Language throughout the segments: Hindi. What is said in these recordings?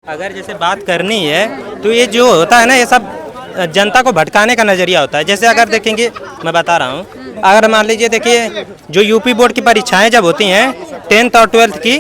अगर जैसे बात करनी है तो ये जो होता है ना, ये सब जनता को भटकाने का नज़रिया होता है। जैसे अगर देखेंगे, मैं बता रहा हूँ, अगर मान लीजिए देखिए, जो यूपी बोर्ड की परीक्षाएं जब होती हैं 10th और 12th की,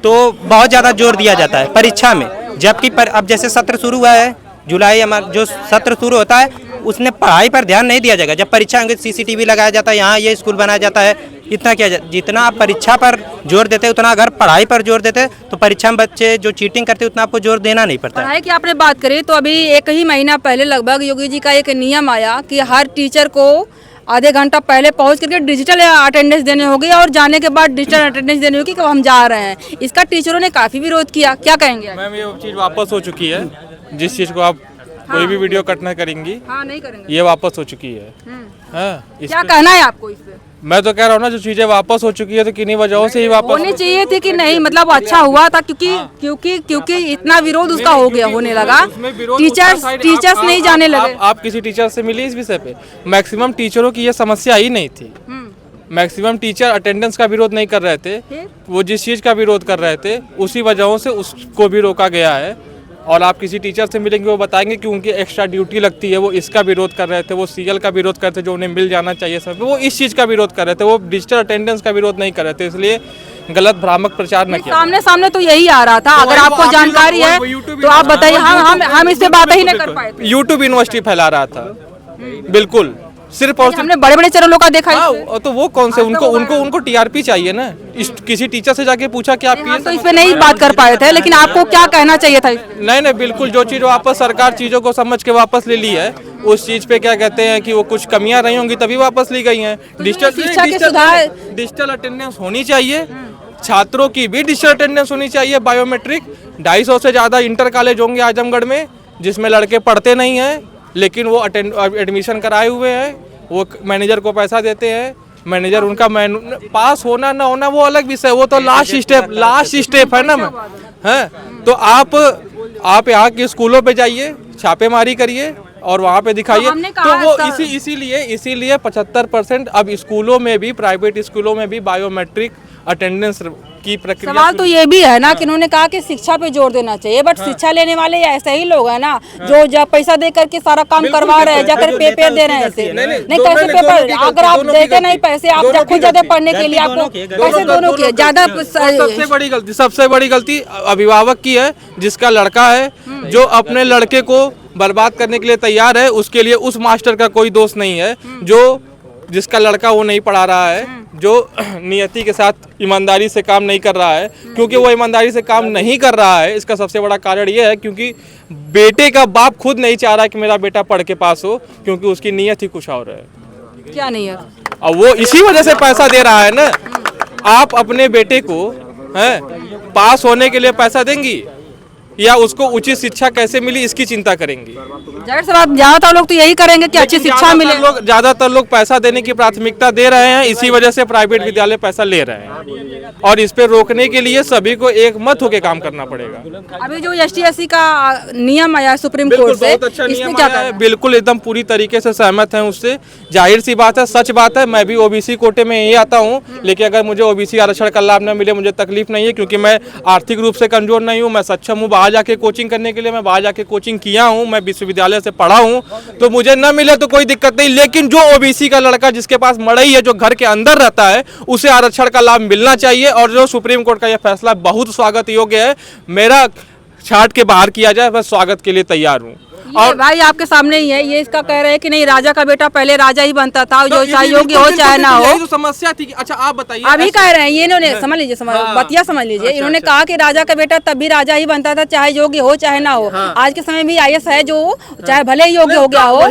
तो बहुत ज़्यादा जोर दिया जाता है परीक्षा में। जबकि अब जैसे सत्र शुरू हुआ है, जुलाई हमारा जो सत्र शुरू होता है, उसमें पढ़ाई पर ध्यान नहीं दिया जाएगा। जब परीक्षा होंगे CCTV लगाया जाता है, यहाँ ये स्कूल बनाया जाता है, इतना किया जाता है। जितना आप परीक्षा पर जोर देते उतना अगर पढ़ाई पर जोर देते तो परीक्षा में बच्चे जो चीटिंग करते उतना आपको जोर देना नहीं पड़ता। पढ़ाई की आपने बात करी तो अभी 1 ही महीना पहले लगभग योगी जी का एक नियम आया कि हर टीचर को आधे घंटा पहले पहुंच करके डिजिटल अटेंडेंस देने होगी और जाने के बाद डिजिटल अटेंडेंस देने होगी कि हम जा रहे हैं। इसका टीचरों ने काफी विरोध किया, क्या कहेंगे? मैम, ये चीज़ वापस हो चुकी है। जिस चीज़ को आप कोई भी वीडियो कट नहीं करेंगी, नहीं करेंगे, ये वापस हो चुकी है। क्या कहना है आपको इस पे? मैं तो कह रहा हूँ ना, जो चीजें वापस हो चुकी है तो किन्हीं वजहों से ही वापस होनी चाहिए थी कि नहीं, मतलब अच्छा हुआ था क्योंकि इतना विरोध उसका हो गया, होने लगा। टीचर्स नहीं जाने लगे। आप किसी टीचर से मिली इस विषय पे? मैक्सिमम टीचरों की ये समस्या ही नहीं थी। मैक्सिमम टीचर अटेंडेंस का विरोध नहीं कर रहे थे, वो जिस चीज का विरोध कर रहे थे उसी वजहों से उसको भी रोका गया है। और आप किसी टीचर से मिलेंगे, वो बताएंगे कि उनकी एक्स्ट्रा ड्यूटी लगती है, वो इसका विरोध कर रहे थे, वो CL का विरोध कर रहे थे जो उन्हें मिल जाना चाहिए सब, वो इस चीज़ का विरोध कर रहे थे, वो डिजिटल अटेंडेंस का विरोध नहीं कर रहे थे। इसलिए गलत भ्रामक प्रचार न किया। सामने तो यही आ रहा था। अगर आपको जानकारी है तो आप बताइए। हम इससे बात ही नहीं कर पाए। यूट्यूब यूनिवर्सिटी फैला रहा था, बिल्कुल सिर्फ और हमने बड़े चैनलों का देखा है। तो वो कौन से उनको TRP चाहिए ना। किसी टीचर से जाके पूछा कि आप तो इस पे नहीं बात कर पाए थे, लेकिन आपको क्या कहना चाहिए था? नहीं, बिल्कुल, जो चीज वापस सरकार चीजों को समझ के वापस ले ली है, उस चीज पे क्या कहते हैं कि वो कुछ कमियां रही होंगी तभी वापस ली गई हैं। डिजिटल अटेंडेंस होनी चाहिए, छात्रों की भी डिजिटल अटेंडेंस होनी चाहिए, बायोमेट्रिक। 250 से ज्यादा इंटर कॉलेज होंगे आजमगढ़ में जिसमें लड़के पढ़ते नहीं हैं, लेकिन वो एडमिशन कराए हुए हैं, वो मैनेजर को पैसा देते हैं। मैनेजर उनका पास होना ना होना वो अलग विषय, वो तो लास्ट स्टेप है ना। तो आप यहाँ के स्कूलों पे जाइए, छापेमारी करिए और वहाँ पे दिखाइए। तो वो इसीलिए 75% अब स्कूलों में भी, प्राइवेट स्कूलों में भी बायोमेट्रिक अटेंडेंस की प्रक्रिया। सवाल तो ये भी है ना कि उन्होंने कहा कि शिक्षा पे जोर देना चाहिए, बट शिक्षा लेने वाले ऐसे ही लोग हैं ना जो जब पैसा दे करके सारा काम करवा रहे हैं, जाकर पेपर दे रहे हैं ऐसे। नहीं कैसे पेपर? अगर आप देते नहीं पैसे, आप जब खुद जाते पढ़ने के लिए, आपको पैसे दोनों के ज्यादा। सबसे बड़ी गलती अभिभावक की है, जिसका लड़का है जो अपने लड़के को बर्बाद करने के लिए तैयार है। उसके लिए उस मास्टर का कोई दोष नहीं है जिसका लड़का वो नहीं पढ़ा रहा है, जो नियति के साथ ईमानदारी से काम नहीं कर रहा है। क्योंकि वो ईमानदारी से काम नहीं कर रहा है, इसका सबसे बड़ा कारण ये है क्योंकि बेटे का बाप खुद नहीं चाह रहा कि मेरा बेटा पढ़ के पास हो, क्योंकि उसकी नियत ही कुछ और है। क्या नहीं है? और वो इसी वजह से पैसा दे रहा है ना। आप अपने बेटे को पास होने के लिए पैसा देंगी या उसको उचित शिक्षा कैसे मिली इसकी चिंता करेंगी? जाहिर सी बात, ज्यादातर लोग तो यही करेंगे कि अच्छी शिक्षा मिले। ज्यादातर लोग पैसा देने की प्राथमिकता दे रहे हैं, इसी वजह से प्राइवेट विद्यालय पैसा ले रहे हैं। और इस पे रोकने के लिए सभी को एक मत होकर काम करना पड़ेगा। अभी जो ST/SC का नियम आया सुप्रीम कोर्ट से, बहुत अच्छा नियम आया है, बिल्कुल एकदम पूरी तरीके से सहमत हैं उससे। जाहिर सी बात है, सच बात है, मैं भी OBC कोटे में ही आता हूँ, लेकिन अगर मुझे OBC आरक्षण का लाभ न मिले मुझे तकलीफ नहीं है, क्योंकि मैं आर्थिक रूप से कमजोर नहीं हूँ, मैं सक्षम हूँ बाहर जाके कोचिंग करने के लिए। मैं बाहर जाके कोचिंग किया हूँ, मैं विश्वविद्यालय से पढ़ा हूँ, तो मुझे न मिले तो कोई दिक्कत नहीं। लेकिन जो OBC का लड़का जिसके पास मड़ई है, जो घर के अंदर रहता है, उसे आरक्षण का लाभ मिलना चाहिए। और जो सुप्रीम कोर्ट का यह फैसला बहुत स्वागत योग्य है, मेरा छाट के बाहर किया जाए, मैं स्वागत के लिए तैयार हूँ। और भाई आपके सामने ही है, ये इसका कह रहे हैं कि नहीं, राजा का बेटा पहले राजा ही बनता था, जो चाहे योग्य हो चाहे ना हो। जो समस्या थी। अच्छा आप बताइए। अभी कह रहे हैं ये इन्होंने, समझ लीजिए, बतिया समझ लीजिए। इन्होंने कहा कि राजा का बेटा तब भी राजा ही बनता था, चाहे योग्य हो चाहे ना हो। आज के समय में IAS है जो चाहे भले ही योग्य हो गया हो,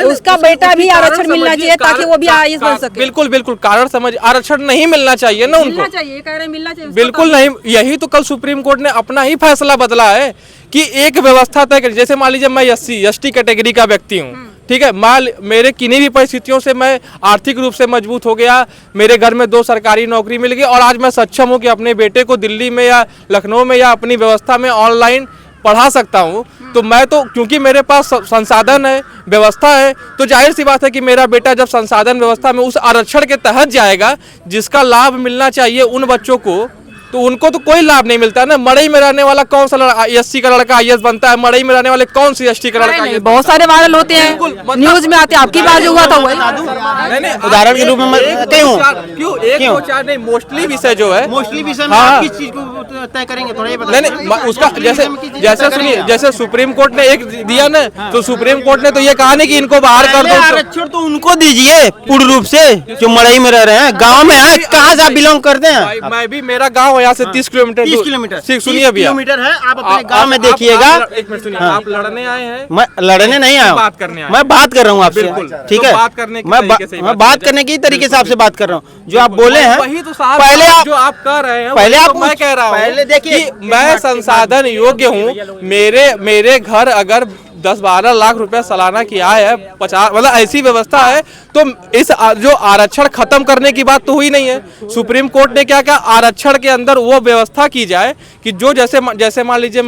उसका बेटा भी आरक्षण मिलना चाहिए ताकि वो भी IAS बन सके। बिल्कुल कारण समझ, आरक्षण नहीं मिलना चाहिए ना उनको। मिलना चाहिए, कह रहे हैं मिलना चाहिए। बिल्कुल नहीं, यही तो कल सुप्रीम कोर्ट ने अपना ही फैसला बदला है कि एक व्यवस्था तय कर। जैसे मान लीजिए मैं SC/ST कैटेगरी का व्यक्ति हूँ, ठीक है, मेरे किन्हीं भी परिस्थितियों से मैं आर्थिक रूप से मजबूत हो गया, मेरे घर में 2 सरकारी नौकरी मिल गई और आज मैं सक्षम हूँ कि अपने बेटे को दिल्ली में या लखनऊ में या अपनी व्यवस्था में ऑनलाइन पढ़ा सकता हूँ। तो मैं तो, क्योंकि मेरे पास संसाधन है, व्यवस्था है, तो जाहिर सी बात है कि मेरा बेटा जब संसाधन व्यवस्था में उस आरक्षण के तहत जाएगा जिसका लाभ मिलना चाहिए उन बच्चों को, तो उनको तो कोई लाभ नहीं मिलता है ना। मड़ई में रहने वाला कौन सा एससी का लड़का आईएएस बनता है? मड़ई में रहने वाले कौन सी एसटी का लड़का IAS? बहुत सारे वायरल होते हैं, न्यूज में आते हैं। आपकी बात जो हुआ था वही नहीं, उदाहरण के रूप में मैं क्यों क्यों एक दो चार नहीं, मोस्टली विषय जो है, मोस्टली विषय में हाँ। आप किस चीज को तय करेंगे थोड़ा ये बताइए। नहीं उसका जैसे सुनिए, जैसे सुप्रीम कोर्ट ने एक दिया ना, तो सुप्रीम कोर्ट ने तो ये कहा नहीं कि इनको बाहर कर पहले दो। आरक्षण तो उनको दीजिए पूर्ण रूप से, जो मड़ई में रह रहे हैं, गांव में है, कहाँ से आप बिलोंग करते हैं? मैं भी, मेरा गांव यहाँ से 30 किलोमीटर 30 किलोमीटर सुनिए भैया, किलोमीटर है। आप अपने गांव में देखिएगा। एक मिनट सुनिए, आप लड़ने आए हैं? मैं लड़ने नहीं आया हूं, बात करने आए। मैं बात कर रहा हूँ आपसे, बिल्कुल। ठीक तो है। बात करने के मैं तरीके से ही मैं बात बात कीजिए। करने की तरीके से आपसे बात कर रहा हूँ। जो आप बोले हैं वही तो साहब, पहले आप जो आप कर रहे हैं पहले वही आप तो मैं कह रहा हूँ। पहले देखिए कि मैं संसाधन योग्य हूँ। मेरे घर अगर 10-12 लाख रुपया सालाना की आय है, 50 मतलब ऐसी व्यवस्था है, तो इस जो आरक्षण खत्म करने की बात तो हुई नहीं है। सुप्रीम कोर्ट ने क्या कहा, आरक्षण के अंदर वो व्यवस्था की जाए कि जो जैसे मान लीजिए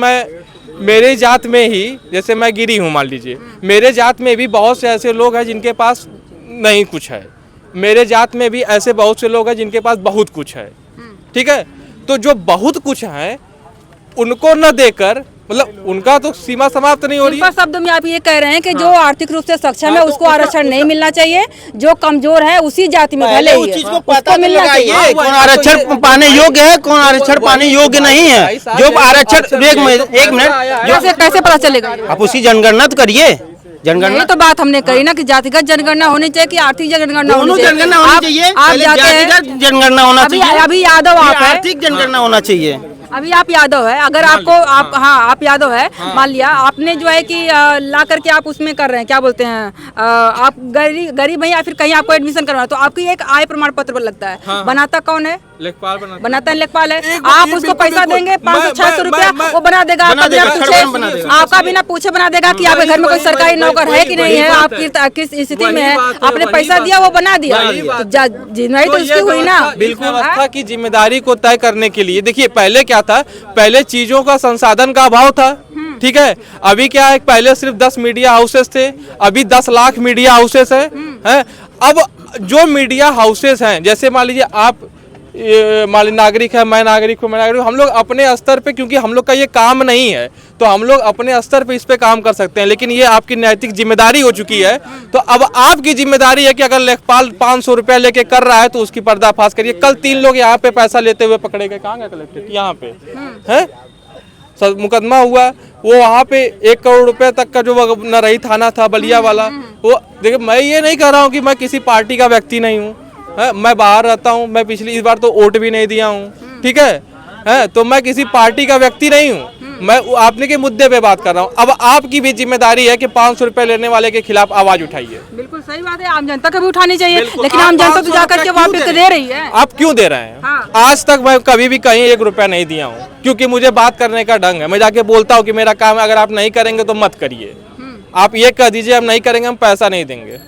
मेरे जात में ही, जैसे मैं गिरी हूँ मान लीजिए, मेरे जात में भी बहुत से ऐसे लोग हैं जिनके पास नहीं कुछ है, मेरे जात में भी ऐसे बहुत से लोग हैं जिनके पास बहुत कुछ है, ठीक है। तो जो बहुत कुछ है उनको न देकर, मतलब उनका तो सीमा समाप्त नहीं हो रही है। शब्द में आप ये कह रहे हैं कि जो आर्थिक रूप से सक्षम है उसको आरक्षण नहीं मिलना चाहिए, जो कमजोर है उसी जाति में भले उस ही चीज है, को पता उसको मिलना लगाइए चाहिए। कौन आरक्षण पाने योग्य है, कौन आरक्षण पाने योग्य नहीं है। जो आरक्षण, एक मिनट, कैसे पता चलेगा? आप उसकी जनगणना तो करिए। जनगणना यही तो बात हमने कही ना कि जातिगत जनगणना होनी चाहिए कि आर्थिक जनगणना दोनों होनी चाहिए। जनगणना होनी चाहिए। आप पहले जाते हैं, जातिगत जनगणना होना चाहिए, अभी यादव आप फिर है, आर्थिक जनगणना होना चाहिए। अभी आप यादव है, अगर आपको आप यादव है, मान लिया आपने जो है कि ला करके आप उसमें कर रहे हैं, क्या बोलते हैं, आप गरीब हैं या फिर कहीं आपको एडमिशन करवाना, तो आपकी एक आय प्रमाण पत्र लगता है। बनाता कौन है? लेखपाल बनाता है, लेखपाल है। आप उसको पैसा देंगे 500-600 रुपया, वो बना देगा, आपका बिना पूछे बना देगा कि आपके घर में कोई सरकारी नौकर है कि नहीं है, आप किस स्थिति में है, आपने पैसा दिया वो बना दिया, जिम्मेदारी तो उसकी हुई ना। बिल्कुल, व्यवस्था की जिम्मेदारी को तय करने के लिए देखिए, पहले क्या था, पहले चीजों का संसाधन का अभाव था, ठीक है। अभी क्या है, पहले सिर्फ 10 मीडिया हाउसेस थे, अभी 10 लाख मीडिया हाउसेस हैं। अब जो मीडिया हाउसेस हैं, जैसे मान लीजिए आप नागरिक है, मैं नागरिक हूँ, हम लोग अपने स्तर पे, क्योंकि हम लोग का ये काम नहीं है, तो हम लोग अपने स्तर पे इस पे काम कर सकते हैं, लेकिन ये आपकी नैतिक जिम्मेदारी हो चुकी है। तो अब आपकी जिम्मेदारी है कि अगर लेखपाल 500 रुपया लेके कर रहा है तो उसकी पर्दाफाश करिए। कल 3 लोग यहाँ पे पैसा लेते हुए पकड़े गए, कहाँ गए कलेक्टर, यहाँ पे है मुकदमा हुआ, वो वहाँ पे 1 करोड़ रुपए तक का जो नरही थाना था बलिया वाला, वो देखिए, मैं ये नहीं कह रहा हूँ कि मैं किसी पार्टी का व्यक्ति नहीं हूँ, मैं बाहर रहता हूँ, मैं इस बार तो वोट भी नहीं दिया हूँ, ठीक है, तो मैं किसी पार्टी का व्यक्ति नहीं हूँ, मैं आपने के मुद्दे पे बात कर रहा हूँ। अब आपकी भी जिम्मेदारी है कि 500 रुपए लेने वाले के खिलाफ आवाज उठाइए। बिल्कुल सही बात है, आम जनता को भी उठानी चाहिए, लेकिन आम जनता तो जाकर के वहाँ पे दे रही है। आप क्यों दे रहे हैं? हाँ। आज तक मैं कभी भी कहीं 1 रुपया नहीं दिया हूँ, क्योंकि मुझे बात करने का ढंग है। मैं जाके बोलता हूँ कि मेरा काम है, अगर आप नहीं करेंगे तो मत करिए, आप ये कह दीजिए हम नहीं करेंगे, हम पैसा नहीं देंगे।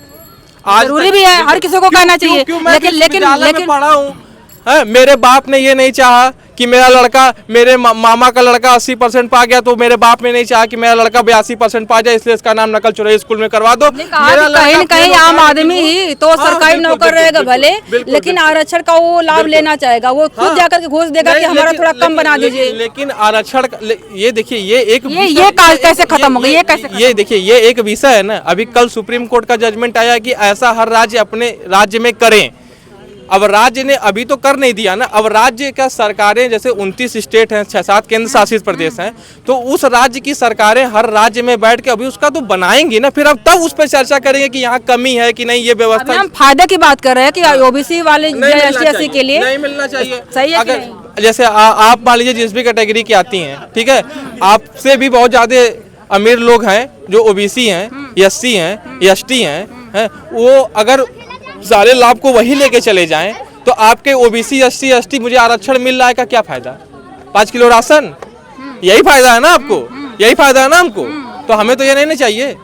आज जरूरी भी है, हर किसी को कहना चाहिए, लेकिन पढ़ा हूँ, मेरे बाप ने ये नहीं चाहा कि मेरा लड़का, मेरे मामा का लड़का 80% पा गया, तो मेरे बाप ने नहीं चाहा कि मेरा लड़का 82% पा जाए, इसलिए इसका नाम नकल चुराई स्कूल में करवा दो। कहीं न कहीं आम आदमी ही तो सरकारी नौकर रहेगा भले, लेकिन आरक्षण का वो लाभ लेना चाहेगा, वो खुद जाकर के घोष देगा कि हमारा थोड़ा कम बना दीजिए। लेकिन आरक्षण, ये देखिए, ये कैसे खत्म होगा, ये देखिए, ये एक विषय है ना। अभी कल सुप्रीम कोर्ट का जजमेंट आया कि ऐसा हर राज्य अपने राज्य में करें। अब राज्य ने अभी तो कर नहीं दिया ना, अब राज्य का सरकारें, जैसे 29 स्टेट हैं, 6-7 केंद्र शासित प्रदेश हैं, तो उस राज्य की सरकारें हर राज्य में बैठ के अभी उसका तो बनाएंगी ना, फिर अब तब उस पर चर्चा करेंगे कि यहाँ कमी है कि नहीं, ये व्यवस्था। हम फायदे की बात कर रहे हैं कि ओबीसी वाले एससी के लिए नहीं मिलना चाहिए, सही है। अगर जैसे आप मान लीजिए जिस भी कैटेगरी की आती हैं, ठीक है, आपसे भी बहुत ज्यादा अमीर लोग हैं जो ओबीसी हैं, एससी हैं, एसटी हैं, वो अगर सारे लाभ को वही लेके चले जाएं, तो आपके ओबीसी एससी एसटी मुझे आरक्षण मिल रहा है का क्या फायदा? 5 किलो राशन, यही फायदा है ना आपको, यही फायदा है ना हमको। तो हमें तो ये नहीं चाहिए।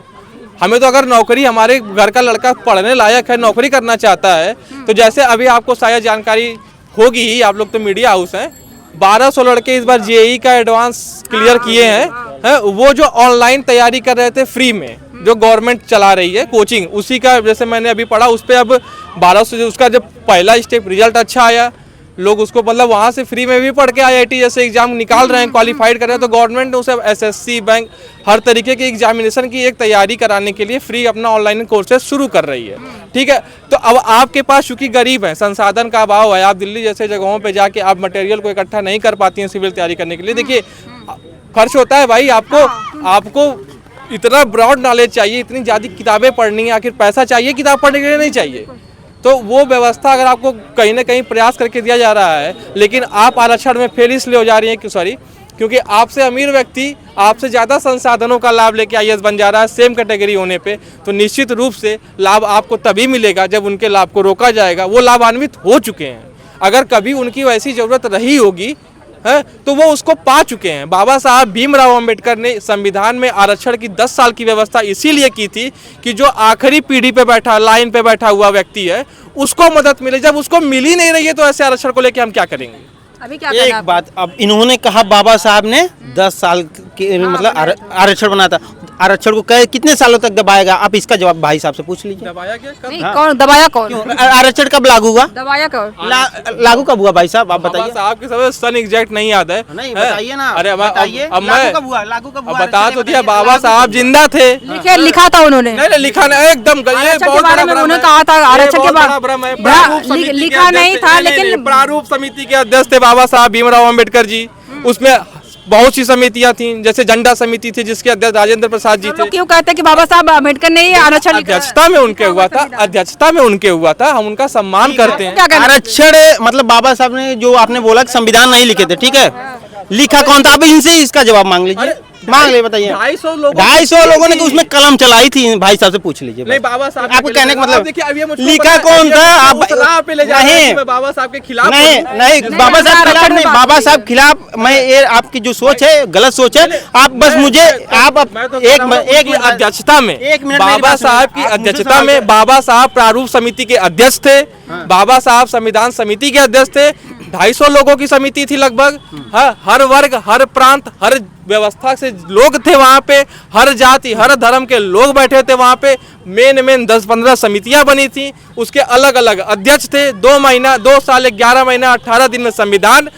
हमें तो अगर नौकरी, हमारे घर का लड़का पढ़ने लायक है, नौकरी करना चाहता है, तो जैसे अभी आपको शायद जानकारी होगी ही, आप लोग तो मीडिया हाउस हैं, 1200 लड़के इस बार जेईई का एडवांस क्लियर किए हैं, वो जो ऑनलाइन तैयारी कर रहे थे फ्री में, जो गवर्नमेंट चला रही है कोचिंग, उसी का जैसे मैंने अभी पढ़ा, उस पर अब 1200, उसका जब पहला स्टेप रिजल्ट अच्छा आया, लोग उसको मतलब वहाँ से फ्री में भी पढ़ के IIT जैसे एग्जाम निकाल रहे हैं, क्वालिफाइड कर रहे हैं, तो गवर्नमेंट ने उसे SSC बैंक हर तरीके के एग्जामिनेशन की एक तैयारी कराने के लिए फ्री अपना ऑनलाइन कोर्सेज शुरू कर रही है। ठीक है, तो अब आपके पास चूंकि गरीब है, संसाधन का अभाव है, आप दिल्ली जैसे जगहों पे जाके आप मटेरियल को इकट्ठा नहीं कर पाती हैं सिविल तैयारी करने के लिए। देखिए खर्च होता है भाई, आपको इतना ब्रॉड नॉलेज चाहिए, इतनी ज़्यादा किताबें पढ़नी है, आखिर पैसा चाहिए किताब पढ़ने के लिए, नहीं चाहिए। तो वो व्यवस्था अगर आपको कहीं ना कहीं प्रयास करके दिया जा रहा है, लेकिन आप आरक्षण में फेल इसलिए हो जा रही हैं क्योंकि आपसे अमीर व्यक्ति आपसे ज़्यादा संसाधनों का लाभ लेके IAS बन जा रहा है सेम कैटेगरी होने पे, तो निश्चित रूप से लाभ आपको तभी मिलेगा जब उनके लाभ को रोका जाएगा। वो लाभान्वित हो चुके हैं, अगर कभी उनकी वैसी ज़रूरत रही होगी है तो वो उसको पा चुके हैं। बाबा साहब भीमराव अंबेडकर ने संविधान में आरक्षण की 10 साल की व्यवस्था इसीलिए की थी कि जो आखिरी पीढ़ी पे बैठा, लाइन पे बैठा हुआ व्यक्ति है उसको मदद मिले। जब उसको मिल ही नहीं रही है तो ऐसे आरक्षण को लेके हम क्या करेंगे? अभी क्या एक बात, अब इन्होंने कहा बाबा साहब ने 10 साल के मतलब आरक्षण बना था, आरक्षण को कितने सालों तक दबाएगा? आप इसका जवाब भाई साहब से पूछ लीजिए। दबाया क्या? नहीं, कौन दबाया? कौन आरक्षण कब लागू हुआ? दबाया कौन? लागू कब हुआ भाई साहब, आप बताइए। साहब के समय सन एग्जैक्ट नहीं याद है। नहीं बताइए ना। अरे बताइए, अब मैं लागू कब हुआ? लागू कब हुआ? बता तो दिया, बाबा साहब जिंदा थे। लिखा था उन्होंने? नहीं लिखा नहीं, एकदम आरक्षण के बारे में उन्होंने कहा था, आरक्षण के बारे लिखा नहीं था, लेकिन प्रारूप समिति के अध्यक्ष थे बाबा साहब भीमराव अंबेडकर जी। उसमें बहुत सी समितियां थी, जैसे झंडा समिति थी जिसके अध्यक्ष राजेंद्र प्रसाद जी थे। क्यों कहते हैं कि बाबा साहब अम्बेडकर ने आरक्षण अध्यक्षता में उनके हुआ था, अध्यक्षता में उनके हुआ था, हम उनका सम्मान करते हैं। आरक्षण मतलब बाबा साहब ने जो आपने बोला कि संविधान नहीं लिखे थे, ठीक है, लिखा कौन था? अब इनसे इसका जवाब मांग लीजिए, मांग ले, बताइए। 250 लोगों ने उसमें कलम चलाई थी, भाई साहब से पूछ लीजिए। नहीं बाबा साहब आपको कहने का मतलब लिखा कौन था? आप नहीं बाबा साहब के खिलाफ नहीं बाबा साहब खिलाफ नहीं, बाबा साहब खिलाफ मैं ये आपकी जो सोच है गलत सोच है। आप बस मुझे आप एक अध्यक्षता में बाबा साहब की अध्यक्षता में बाबा साहब प्रारूप समिति के अध्यक्ष थे, बाबा साहब संविधान समिति के अध्यक्ष थे। 250 लोगों की समिति थी लगभग, हर वर्ग, हर प्रांत, हर व्यवस्था से लोग थे वहाँ पे, हर जाति हर धर्म के लोग बैठे थे वहाँ पे। मेन 10-15 समितियां बनी थी, उसके अलग अलग अध्यक्ष थे। 2 साल 11 महीना 18 दिन में संविधान,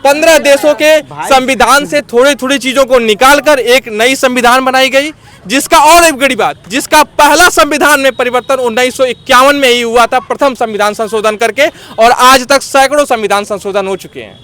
15 देशों के संविधान से थोड़ी चीजों को निकालकर एक नई संविधान बनाई गई, जिसका और एक बड़ी बात, जिसका पहला संविधान में परिवर्तन 1951 में ही हुआ था, प्रथम संविधान संशोधन करके, और आज तक सैकड़ों संविधान संशोधन हो चुके हैं।